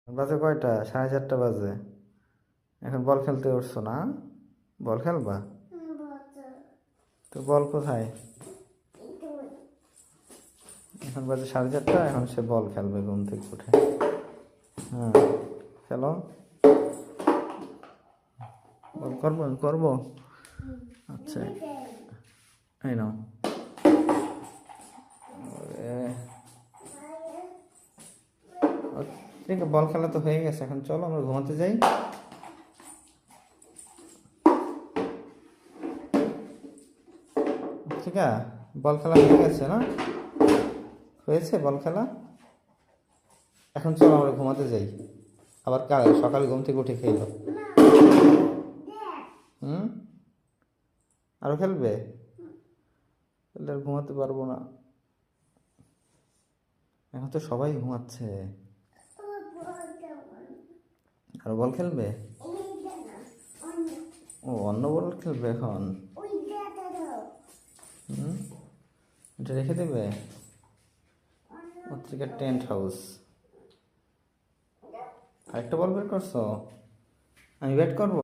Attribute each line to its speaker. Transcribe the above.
Speaker 1: বাজে কয়টা? 4:30 বাজে। এখন বল খেলতে উঠছো না? বল খেলবা? তো বল কোথায়? এখন বাজে 4:30, এখন সে বল খেলবে ঘুম থেকে উঠে। হ্যাঁ, খেলো। বল করবো? করবো। আচ্ছা, এই নাও। ঠিক আছে, বল খেলা তো হয়ে গেছে, এখন চলো আমরা ঘুমাতে যাই। ঠিক আছে, বল খেলা হয়ে গেছে না? হয়েছে বল খেলা। এখন চলো আমরা ঘুমাতে যাই। আবার কাল সকালে ঘুম থেকে উঠে খেলো। হুম, আরো খেলবে? তাহলে আর ঘুমাতে পারবো না। এখন তো সবাই ঘুমাচ্ছে। আর বল খেলবে? ও, অন্য বল খেলবে এখন? হুম, এটা রেখে দেবে। পত্রিকার টেন্ট হাউস। আরেকটা বল বের করছো? আমি ব্যাট করবো।